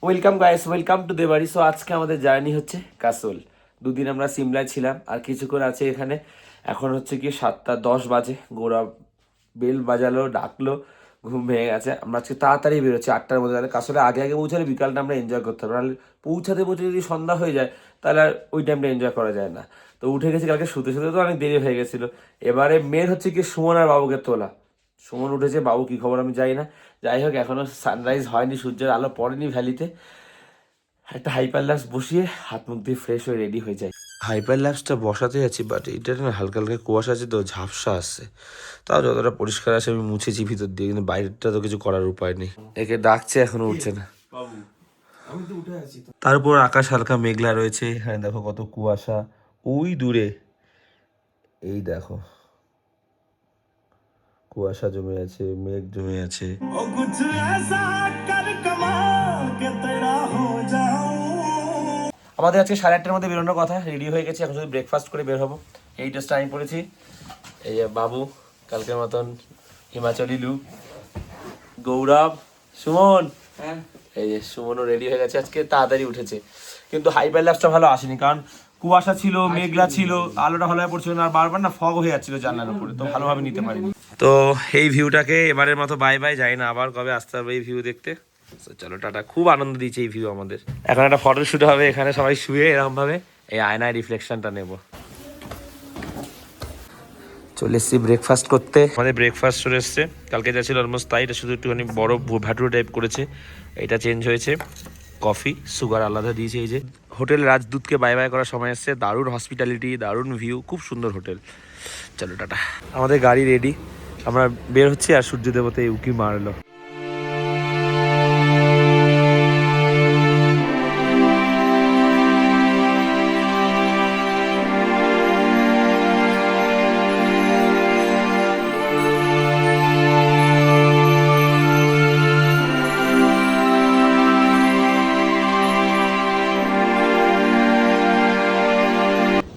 Welcome guys, welcome to Debari. So আজকে আমাদের journey হচ্ছে কাসোল। দুদিন আমরা সিমলায় ছিলাম আর কিছুক্ষণ আছে এখানে। এখন হচ্ছে কি 7:10 বাজে। গোড়া বেল বাজালো, ডাকলো, ঘুম ভেঙে গেছে। আমরা আজকে তাড়াতাড়ি বেরোচ্ছি 8টার মধ্যে। তাহলে কাসোলে আগে আগে পৌঁছালে বিকালটা আমরা এনজয় করতে পারবো। নাহলে পৌঁছাতে যদি সন্ধ্যা হয়ে যায় তাহলে আর ওই টাইমটা এনজয় করা যায় না। তো উঠে গেছি কালকে, শুতে শুতে তো অনেক দেরি হয়ে গেছিলো। এবারে মেন হচ্ছে কি সুমন আর বাবুকে তোলা। সুমন উঠেছে, বাবু কি খবর আমি জানি না। যাই হোক, এখনো সানরাইজ হয়নি, সূর্যের আলো পড়েনি ভ্যালিতে। একটা হাইপার ল্যাপস বসিয়ে হাত মুখ দিয়ে ফ্রেশ হয়ে রেডি হয়ে যায়। হাইপার ল্যাপসটা বসাতে যাচ্ছি, বাট এটা না হালকা হালকা কুয়াশা আছে তো ঝাপসা আসছে। তাও যতটা পরিষ্কার আছে আমি মুছেছি ভিতর দিয়ে, কিন্তু বাইরেটা তো কিছু করার উপায় নেই। একে ডাকছে, এখনো উঠছে না। তারপর আকাশ হালকা মেঘলা রয়েছে। এখানে দেখো কত কুয়াশা। ওই দূরে এই দেখো কুয়াশা জমে আছে, মেঘ জমে আছে। আমাদের আজকে 8:30টার মধ্যে বেরোনোর কথা। রেডি হয়ে গেছি, এখন শুধু ব্রেকফাস্ট করে বের হবো। এই ড্রেসটা আমি পরেছি। এই যে বাবু কালকের মতন হিমাচলি লুক, গৌরব, সুমন। এই যে সুমনও রেডি হয়ে গেছে। আজকে তাড়াতাড়ি উঠেছে, কিন্তু হাইপার ল্যাপসটা ভালো আসেনি, কারণ কুয়াশা ছিল, মেঘলা ছিল, আলোটা ভালোভাবে পড়ছিল না, আর বারবার না ফগ হয়ে যাচ্ছিল জানলার উপরে, তো ভালোভাবে নিতে পারিনি। তো এই ভিউটাকে এবারের মতো বাই বাই, যাই না আবার কবে আসতে হবে এই ভিউ দেখতে। চলো টাটা। খুব আনন্দ দিচ্ছে এই ভিউ আমাদের। এখন একটা ফটো শুট হবে এখানে, সবাই শুয়ে এরকম ভাবে এই আয়নায় রিফ্লেকশনটা নেব। চলে এসেছি ব্রেকফাস্ট করতে। আমাদের ব্রেকফাস্ট চলে এসছে। কালকে যা ছিল অলমোস্ট তাই, এটা শুধু একটুখানি বড় ভাটুরে টাইপ করেছে, এটা চেঞ্জ হয়েছে। কফি, সুগার আলাদা দিয়েছে। এই যে হোটেল রাজদূতকে বাই বাই করার সময় এসছে। দারুণ হসপিটালিটি, দারুণ ভিউ, খুব সুন্দর হোটেল। চলো টাটা। আমাদের গাড়ি রেডি, আমরা বের হচ্ছি। আর সূর্য দেবতা এই উকি মারলো।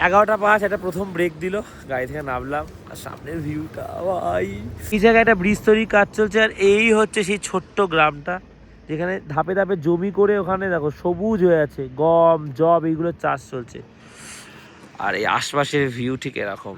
এগারোটা 5 একটা প্রথম ব্রেক দিল, গাড়ি থেকে নামলাম। আর সামনের ভিউটা ভাই, এই জায়গায় একটা ব্রিজ তৈরির কাজ চলছে। আর এই হচ্ছে সেই ছোট্ট গ্রামটা যেখানে ধাপে ধাপে জমি করে ওখানে দেখো সবুজ হয়ে আছে, গম জব এইগুলো চাষ চলছে। আর এই আশপাশের ভিউ ঠিক এরকম।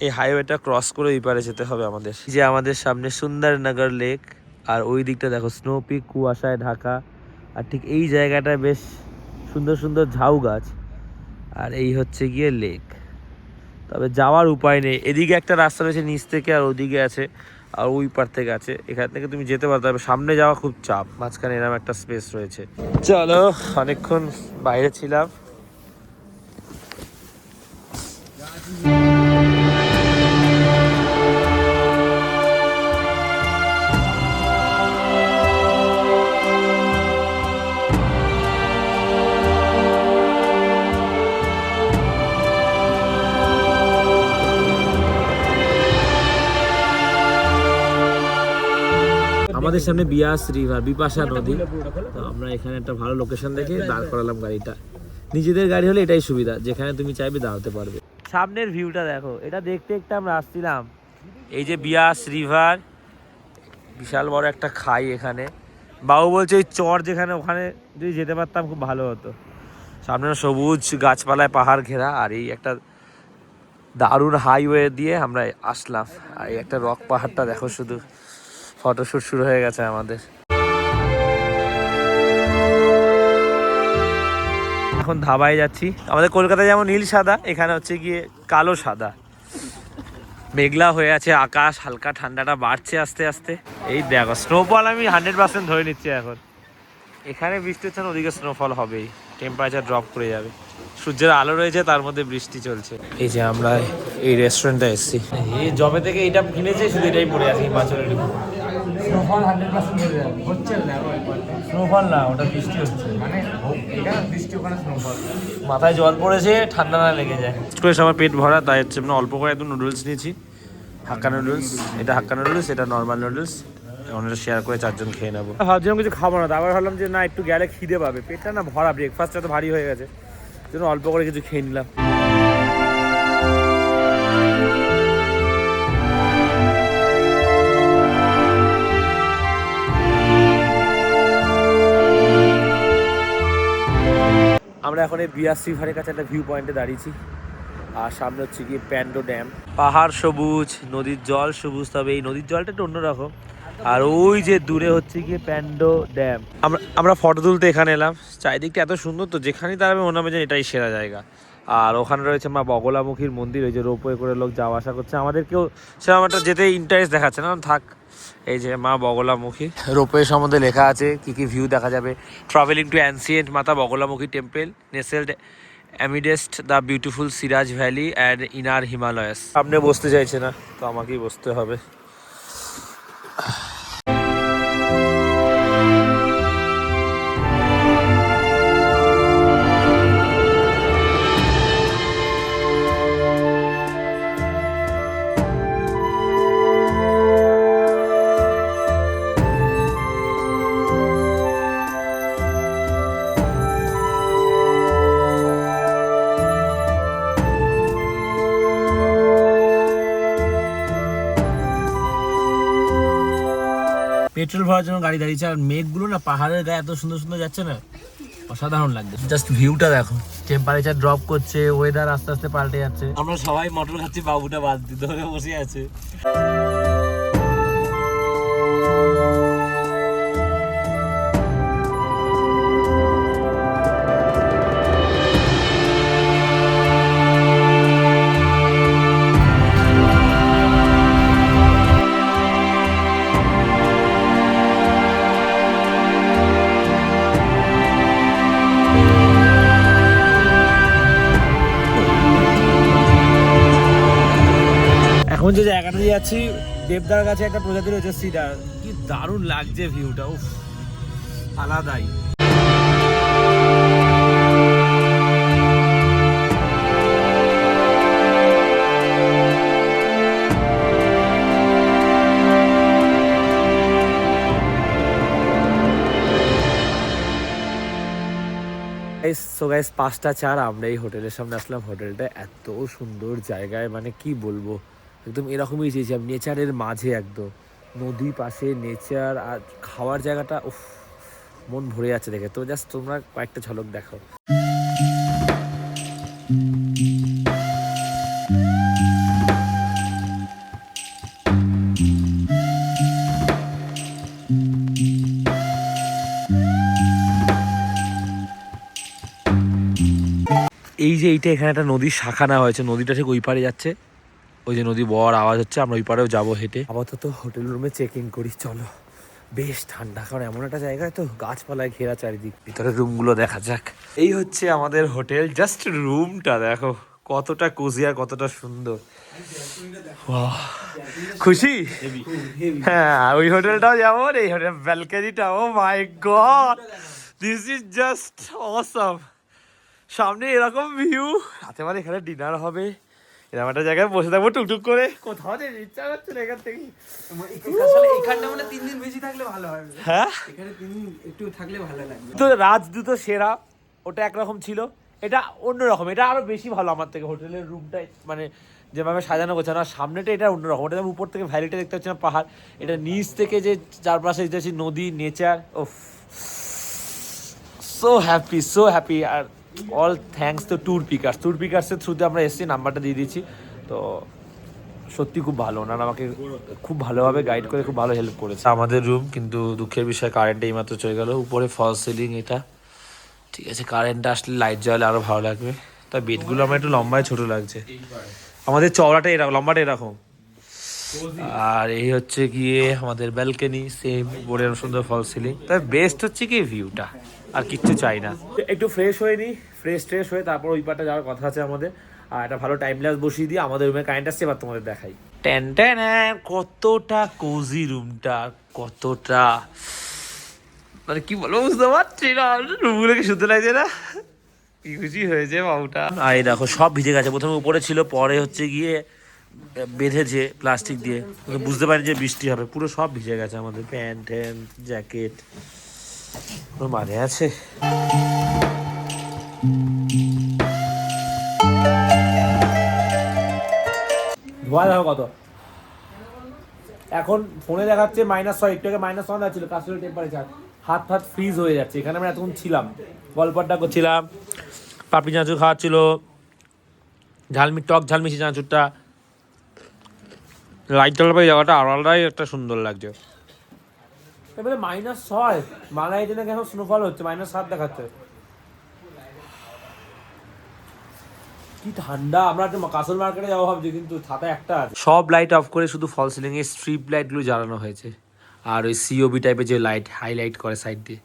এই হাইওয়েটা ক্রস করে ওই পারে যেতে হবে আমাদের। যে আমাদের সামনে সুন্দরনগর লেক, আর ওই দিকটা দেখো স্নো পিক কুয়াশায় ঢাকা। আর ঠিক এই জায়গাটা বেশ সুন্দর সুন্দর ঝাউ গাছ। আর এই হচ্ছে গিয়ে লেক। তবে যাওয়ার উপায় নেই, এদিকে একটা রাস্তা রয়েছে নিচ থেকে, আর ওদিকে আছে, আর ওই পার থেকে আছে। এখান থেকে তুমি যেতে পারো, তবে সামনে যাওয়া খুব চাপ। মাঝখানে এরকম একটা স্পেস রয়েছে। চলো, অনেকক্ষণ বাইরে ছিলাম। আমাদের সামনে বিয়াস রিভার, বিপাশা নদী। তো আমরা এখানে একটা ভালো লোকেশন দেখে দাঁড় করালাম গাড়িটা। নিজেদের গাড়ি হলে এটাই সুবিধা, যেখানে তুমি চাইবে দাঁড়াতে পারবে। সামনের ভিউটা দেখো, এটা দেখতে দেখতে আমরা আসছিলাম। এই যে বিয়াস রিভার, বিশাল বড় একটা খাই এখানে। বাবু বলছে ওই চর যেখানে, ওখানে যদি যেতে পারতাম খুব ভালো হতো। সামনে সবুজ গাছপালায় পাহাড় ঘেরা, আর এই একটা দারুণ হাইওয়ে দিয়ে আমরা আসলাম। আর এই একটা রক পাহাড়টা দেখো, শুধু ফটোশুট শুরু হয়ে গেছে আমাদের। এখন ধাবায় যাচ্ছি। আমাদের কলকাতায় যেমন নীল সাদা, এখানে হচ্ছে গিয়ে কালো সাদা। মেঘলা হয়ে আছে আকাশ, হালকা ঠান্ডাটা বাড়ছে আস্তে আস্তে। এই দেখো স্নোফল আমি 100% ধরে নিচ্ছি এখন। এখানে বৃষ্টি হচ্ছে না, ওদিকে স্নোফল হবেই, টেম্পারেচার ড্রপ করে যাবে। সূর্যের আলো রয়েছে, তার মধ্যে বৃষ্টি চলছে। এই যে আমরা এই রেস্টুরেন্টে এসেছি, এই জবে থেকে এটা কিনেছে, শুধু এটাই পড়ে আছে হিমাচলের উপর। স্নোফল 100% হচ্ছে না, স্নোফল না, ওটা বৃষ্টি হচ্ছে, মানে এটা বৃষ্টি, ওখানে স্নোফল। মাথায় জল পড়েছে, ঠান্ডা না লেগে যায়। একটু আমার পেট ভরা, তাই হচ্ছে মানে অল্প করে একদম নুডলস নিয়েছি, হাক্কা নুডলস। এটা হাক্কা নুডলস, এটা নর্মাল নুডলস। আমরা শেয়ার করে 4 জন খেয়ে নেবো। ভাবছিলাম কিছু খাবো না, আবার ভাবলাম যে না, একটু গেলে খিদে পাবে, পেটটা না ভরা, ব্রেকফাস্টটা তো ভারী হয়ে গেছে, জন্য অল্প করে কিছু খেয়ে নিলাম। আমরা এখন এই বিয়াস রিভারের কাছে একটা ভিউ পয়েন্টে দাঁড়িয়েছি, আর সামনে হচ্ছে গিয়ে প্যান্ডো ড্যাম। পাহাড় সবুজ, নদীর জল সবুজ, তবে এই নদীর জলটা একটু অন্যরকম। আর ওই যে দূরে হচ্ছে গিয়ে প্যান্ডো ড্যাম। আমরা ফটো তুলতে এখানে এলাম, চারিদিকটা এত সুন্দর, তো যেখানেই দাঁড়াবে মনে হবে যে এটাই সেরা জায়গা। আর ওখানে রয়েছে মা বগলামুখীর মন্দির, ওই যে রোপওয়ে করে লোক যাওয়া আসা করছে। আমাদেরকেও সেরকম একটা যেতে ইন্টারেস্ট দেখাচ্ছে না, থাক। এই যে মা বগলামুখী, রোপওয়ে সম্বন্ধে লেখা আছে কি কি ভিউ দেখা যাবে। Travelling to ancient Mata Baglamukhi temple nestled amidst the beautiful Siraj valley and inner Himalayas. সামনে বসতে চাইছে না, তো আমাকেই বসতে হবে। পেট্রোল ভরার জন্য গাড়ি দাঁড়িয়েছে, আর মেঘগুলো না পাহাড়ের গায়ে এত সুন্দর সুন্দর যাচ্ছে না, অসাধারণ লাগছে। জাস্ট ভিউটা দেখো, টেম্পারেচার ড্রপ করছে, ওয়েদার আস্তে আস্তে পাল্টে যাচ্ছে। আমরা সবাই মটর খাচ্ছি, বাবুটা বাদ দিতে হবে, বসে আছে। এখন যে জায়গাটা যাচ্ছি, দেবদার কাছে একটা প্রজাতি রয়েছে সিডার, কি দারুণ লাগছে ভিউটা, উফ আলাদাই। সো গাইস 5:04 আমরা এই হোটেলের সামনে আসলাম। হোটেলটা এত সুন্দর জায়গায়, মানে কি বলবো, একদম এরকমই চেয়েছিলাম, নেচারের মাঝে, একদম নদী পাশে নেচার, আর খাওয়ার জায়গাটা উফ, মন ভরে যাচ্ছে দেখে। তো জাস্ট তোমরা কয়েকটা ঝলক দেখো। এই যে এইটা, এখানে একটা নদীর শাখা নেওয়া হয়েছে, নদীটা ঠিক ওই পারে যাচ্ছে, ওই যে নদী বড় আওয়াজ হচ্ছে, আমরা ওই পারেও যাবো হেঁটে। আপাতত হোটেল রুমে চেক ইন করি, চলো। বেশ ঠান্ডা, কারণ এমন একটা জায়গায় তো গাছপালায় ঘেরা চারিদিক। ভিতরে রুমগুলো দেখা যাক। এই হচ্ছে আমাদের হোটেল, জাস্ট রুমটা দেখো কতটা কোজি আর কতটা সুন্দর। খুশি? হ্যাঁ, ওই হোটেলটাও যেমন, এই হোটেল ব্যালকনিটা, oh my god, this is just awesome. সামনে এরকম ভিউ, রাতে মানে এখানে ডিনার হবে, এরকম একটা জায়গায় বসে থাকবো টুকটুক করে, কোথাও যে ইচ্ছা করছে না এখান থেকে। এখানটা মানে 3 দিন বেশি থাকলে ভালো হবে। হ্যাঁ, এখানে 3 দিন একটু থাকলে ভালো লাগবে। তো রাজদূত সেরা, ওটা একরকম ছিল, এটা অন্যরকম, এটা আরো বেশি ভালো আমার থেকে। হোটেলের রুমটাই মানে যেভাবে সাজানো গোছানো, আর সামনেটা এটা অন্যরকম। ওটা যেমন উপর থেকে ভ্যালিটা দেখতে পাচ্ছি না, পাহাড়, এটা নিচ থেকে যে চারপাশে দেখছি নদী, নেচার, ওফ, সো হ্যাপি, সো হ্যাপি। আর অল থ্যাঙ্কস টু ট্যুর পিকার্সের থ্রুতে আমরা এসেছি, নাম্বারটা দিয়ে দিচ্ছি। তো সত্যি খুব ভালো, ওনারা আমাকে খুব ভালোভাবে গাইড করে খুব ভালো হেল্প করেছে। আমাদের রুম, কিন্তু দুঃখের বিষয় কারেন্টটা এইমাত্র চলে গেল। উপরে ফল সিলিং এটা, ঠিক আছে, কারেন্টটা আসলে লাইট জ্বালে আরও ভালো লাগবে। তা বেডগুলো আমার একটু লম্বায় ছোট লাগছে, আমাদের চওড়াটা এরকম, লম্বাটা এরকম। আর এই হচ্ছে গিয়ে আমাদের ব্যালকনি, সেম বোর্ডের সুন্দর ফল সিলিং। তবে বেস্ট হচ্ছে কি ভিউটা, আর কিচ্ছু চাই না। একটু ফ্রেশ হয়ে নিই, ফ্রেশ হয়ে তারপর ওই পারটা যাওয়ার কথা আছে আমাদের। আর একটা ভালো টাইম ল্যাপস বসিয়ে দিয়ে আমাদের রুমে কারেন্ট আসছে, এবার তোমাদের দেখাই। টেন টেন, কতটা কোজি রুমটা, কতটা মানে কি বলবো বুঝতে পারছি না। রুমগুলোকে শুনতে লাগছে না, কি খুশি হয়েছে বাবুটা। আর এই দেখো সব ভিজে গেছে, প্রথমে উপরে ছিল, পরে হচ্ছে গিয়ে বেঁধেছে প্লাস্টিক দিয়ে, বুঝতে পারি যে বৃষ্টি হবে। পুরো সব ভিজে গেছে আমাদের, প্যান্ট ট্যান্ট জ্যাকেট, কোনো মানে আছে। ধোয়া দেখো কত, এখন ফোনে দেখাচ্ছে -6, একটু আগে -1 যাচ্ছিল কাশ্মীরের টেম্পারেচার। হাত ফাত ফ্রিজ হয়ে যাচ্ছে। এখানে আমরা এতক্ষণ ছিলাম, গল্প আড্ডা করছিলাম, পাপড়ি চানাচুর খাওয়াচ্ছিল, টক ঝাল মিশি চানাচুরটা, লাইট জ্বালাবে জায়গাটা আলাদাই একটা সুন্দর লাগছে। এবারে -6 বাংলায় নাকি এখন স্নোফল হচ্ছে, -7 দেখাচ্ছে। কি ঠান্ডা। আমরা কাসল মার্কেটে যাবো ভাবছি, কিন্তু ছাতা একটা আছে। সব লাইট অফ করে শুধু ফল সিলিং এর স্ট্রিপ লাইট গুলো জ্বালানো হয়েছে। আর ওই সিওবি টাইপের যে লাইট হাইলাইট করে সাইড দিয়ে,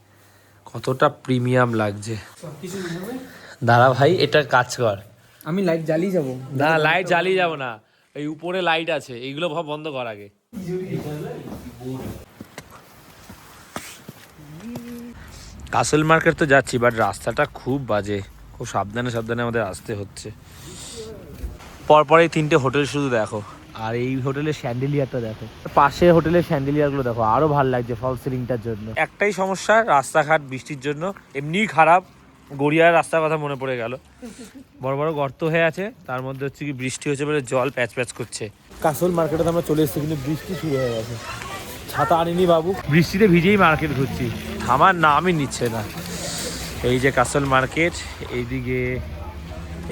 কতটা প্রিমিয়াম লাগছে। দাঁড়া ভাই, এটা কাজ কর। আমি লাইট জ্বালিয়ে যাবো না, লাইট জ্বালিয়ে যাবো না, এই উপরে লাইট আছে, এইগুলো ভাব বন্ধ কর আগে। কাসল মার্কেট তো যাচ্ছি, বাট রাস্তাটা খুব বাজে, খুব সাবধানে সাবধানে আমাদের আসতে হচ্ছে। পরপর এই 3টে হোটেল শুধু দেখো, আর এই হোটেলের স্যান্ডেলিয়ারটা দেখো, পাশে হোটেলের স্যান্ডেলিয়ারগুলো দেখো, আরো ভালো লাগছে ফল সিলিংটার জন্য। একটাই সমস্যা, রাস্তাঘাট বৃষ্টির জন্য এমনিই খারাপ। গড়িয়ার রাস্তার কথা মনে পড়ে গেল, বড় বড় গর্ত হয়ে আছে, তার মধ্যে হচ্ছে কি বৃষ্টি হচ্ছে বলে জল প্যাচ প্যাচ করছে। কাসল মার্কেটে আমরা চলে এসেছি, কিন্তু বৃষ্টি শুরু হয়ে গেছে। ছাতা আনিনি বাবু, বৃষ্টিতে ভিজেই মার্কেট ঘুরছি, আমার নামই নিচ্ছে না। এই যে কাসল মার্কেট,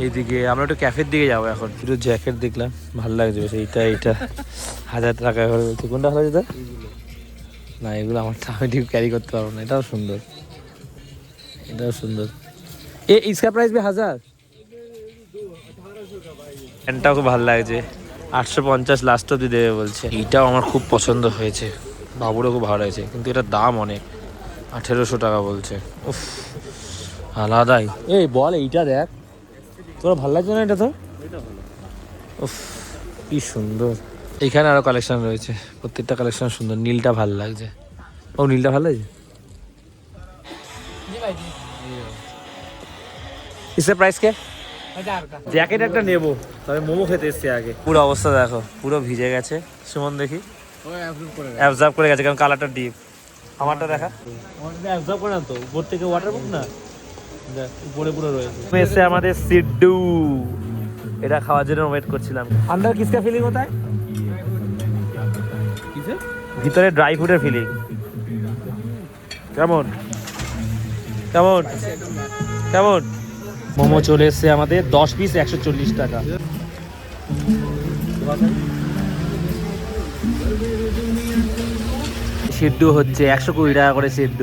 এইদিকে আমরা একটু ক্যাফের দিকে যাবো এখন। একটু জ্যাকেট দেখলাম, ভালো লাগছে বেশ। এইটা 1000 টাকা করে বলছি। কোনটা ভালো লাগছে? না, এগুলো আমারটা আমি ঠিক ক্যারি করতে পারবো না। এটাও সুন্দর, এটাও সুন্দর। इसका प्राइस भी 1000। প্যান্টটাও খুব ভালো লাগছে, 850 লাস্ট অব্দি দেবে বলছে। এইটাও আমার খুব পছন্দ হয়েছে, বাবুরও খুব ভালো হয়েছে, কিন্তু এটার দাম অনেক, 1800 টাকা বলছে। উফ, আলাদাই। এই বল, এইটা দেখ, তোর ভালো লাগছে না? এটা তো উফ, কি সুন্দর। এখানে আরো কালেকশন রয়েছে, প্রত্যেকটা কালেকশন সুন্দর। নীলটা ভালো লাগছে। ও, নীলটা ভালো লাগছে। इससे प्राइस क्या? জ্যাকেট একটা নেবো, তবে মোমো খেতে এসছি আগে। পুরো অবস্থা দেখো, পুরো ভিজে গেছে। সুমন দেখি অ্যাবজর্ব করে গেছে, কারণ কালারটা ডিপ। আমারটা দেখা, অ্যাবজর্ব করে না তো, উপর থেকে ওয়াটারপ্রুফ না, উপরে পুরো রয়েছে। এসে আমাদের সিড্ডু, এটা খাওয়ার জন্য ওয়েট করছিলাম। আন্দার কিসকা ফিলিং হতা है? ভিতরে ড্রাই ফ্রুটের ফিলিং কেমন কেমন কেমন? মোমো চলে এসছে আমাদের, 10 পিস 140 টাকা। সিদ্ধ হচ্ছে 120 টাকা করে সিদ্ধ।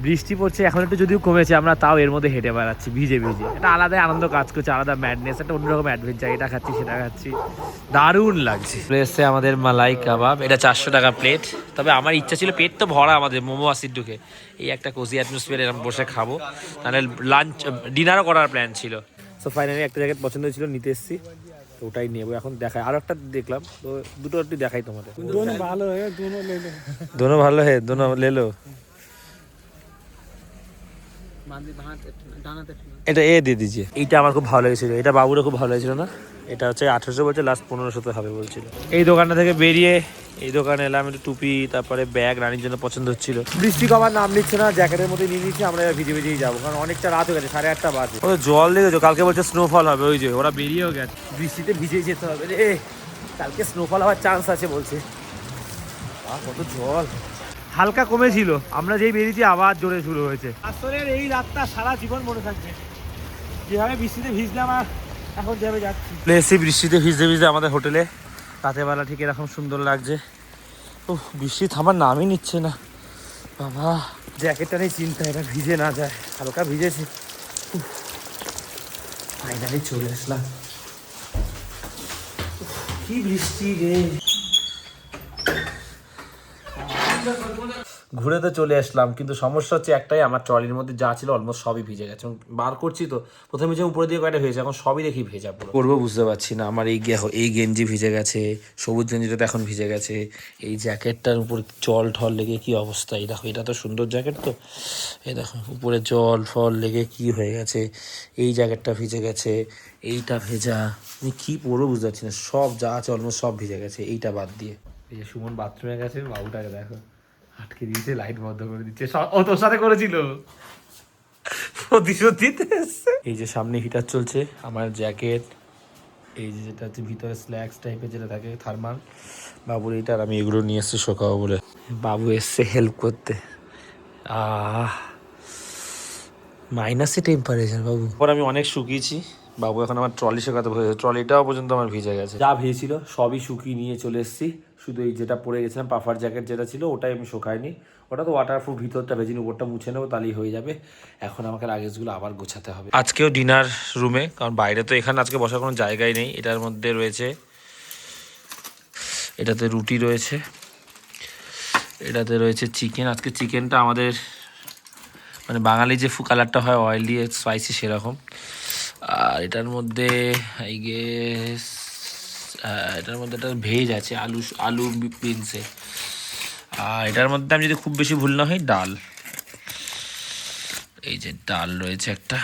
বৃষ্টি পড়ছে এখন একটু, যদিও কমেছে, আমরা তাও এর মধ্যে হেঁটে বেড়াচ্ছি ভিজে ভিজে। এটা আলাদা আনন্দ কাজ করছে, আলাদা ম্যাডনেস, একটা অন্যরকম অ্যাডভেঞ্চার। এটা খাচ্ছি সেটা খাচ্ছি, দারুণ লাগছে। এসছে আমাদের মালাই কাবাব, এটা 400 টাকা প্লেট। তবে আমার ইচ্ছা ছিল, পেট তো ভরা আমাদের মোমো আর সিদ্ধুকে, এই একটা কোজি অ্যাটমসফিয়ার এরকম বসে খাবো, তাহলে লাঞ্চ ডিনারও করার প্ল্যান ছিল। সো ফাইনালি একটা জ্যাকেট পছন্দ হয়েছিল, নিতে এসেছি, তো ওটাই নেবো। এখন দেখাই, আরো একটা দেখলাম, তো দুটো একটু দেখাই তোমাদের। দোনো ভালো হে, দোনো লে লো। এটা দিয়ে দিজিয়ে। এইটা আমার খুব ভালো লেগেছিল, এটা বাবুরও খুব ভালো লেগেছিল না? এটা হচ্ছে 1800 বলছে, লাস্ট 1500 হবে বলছিল। এই দোকানটা থেকে বেরিয়ে এই দোকানে এলাম, একটু টুপি, তারপরে ব্যাগ রানির জন্য পছন্দ হচ্ছিল। বৃষ্টি কমার নাম নিচ্ছে না, জ্যাকেটের মধ্যে নিয়ে নিচ্ছি আমরা, ভিজে ভিজেই যাবো, কারণ অনেকটা রাত হয়ে গেছে, 8:30 বাজে। ও জল দেখেছো, কালকে বলছে স্নোফল হবে, ওই যে ওরা বেরিয়েও গেছে। বৃষ্টিতে ভিজেই যেতে হবে রে, কালকে স্নোফল হওয়ার চান্স আছে বলছে। কত জল। হালকা কমেছিল, আমরা যেই বেরিয়েছি আবার জোরে শুরু হয়েছে। আসলে এই রাতটা সারা জীবন মনে থাকবে, যেভাবে বৃষ্টিতে ভিজলাম আর এখন যেভাবে যাচ্ছি। এসি বৃষ্টিতে ভিজতে ভিজতে আমাদের হোটেলে, রাতের বেলা ঠিক এরকম সুন্দর লাগছে। ও, বৃষ্টি থামার নামই নিচ্ছে না বাবা। জ্যাকেটটা নিয়ে চিন্তা, এটা ভিজে না যায়, হালকা ভিজেছি। ফাইনালি চলে আসলাম। কি বৃষ্টি রে। ঘুরে তো চলে আসলাম, কিন্তু সমস্যা হচ্ছে একটাই, আমার ট্রলির মধ্যে যা ছিল অলমোস্ট সবই ভিজে গেছে। এবং বার করছি তো প্রথমে যে উপরে দিয়ে কয়টা ভেজে, এখন সবই দেখি ভেজা পুরো। করবো বুঝতে পারছি না। আমার এই গেঞ্জি ভিজে গেছে, সবুজ গেঞ্জিটা তো এখন ভিজে গেছে, এই জ্যাকেটটার উপর জল ঠল লেগে কি অবস্থা। এই দেখো, এটা তো সুন্দর জ্যাকেট, তো এই দেখো উপরে জল ফল লেগে কি হয়ে গেছে। এই জ্যাকেটটা ভিজে গেছে, এইটা ভেজা, আমি কি পরবো বুঝতে পারছি না। সব যা আছে অলমোস্ট সব ভিজে গেছে, এইটা বাদ দিয়ে। এই যে সুমন বাথরুমে গেছে, বাবুটাকে দেখো আটকে দিয়েছে, লাইট বন্ধ করে দিচ্ছে। ও তোর সাথে করেছিল, প্রতিশোধ দিতে এসছে। এই যে সামনে হিটার চলছে, আমার জ্যাকেট, এই যে যেটা হচ্ছে ভিতরে স্ল্যাক্স টাইপের যেটা থাকে থার্মাল, বাবুর এইটা, আর আমি এগুলো নিয়ে এসছি শোকাবো বলে। বাবু এসছে হেল্প করতে। মাইনাসে টেম্পারেচার বাবু। পর আমি অনেক শুকিয়েছি, বাবু এখন আমার ট্রলি শেখাতে হয়েছে, ট্রলিটাও পর্যন্ত আমার ভিজে গেছে। যা ভিজেছিল সবই শুকিয়ে নিয়ে চলে এসেছি, শুধু এই যেটা পরে গেছিলাম পাফার জ্যাকেট যেটা ছিল ওটাই আমি শুকাইনি, ওটা তো ওয়াটারপ্রুফ, ভিতরটা ভেজিনি, উপরটা মুছে নেবো তাহলেই হয়ে যাবে। এখন আমাকে লাগেজগুলো আবার গোছাতে হবে। আজকেও ডিনার রুমে, কারণ বাইরে তো এখানে আজকে বসার কোনো জায়গাই নেই। এটার মধ্যে রয়েছে, এটাতে রুটি রয়েছে, এটাতে রয়েছে চিকেন। আজকে চিকেনটা আমাদের মানে বাঙালি যে কালারটা হয় অয়েল দিয়ে স্পাইসি সেরকম। আর এটার মধ্যে আই গেস এটার মধ্যে একটা ভেজ আছে, আলু বিনসে। আর এটার মধ্যে আমি যদি খুব বেশি ভুল না হয় ডাল, এই যে ডাল রয়েছে একটা।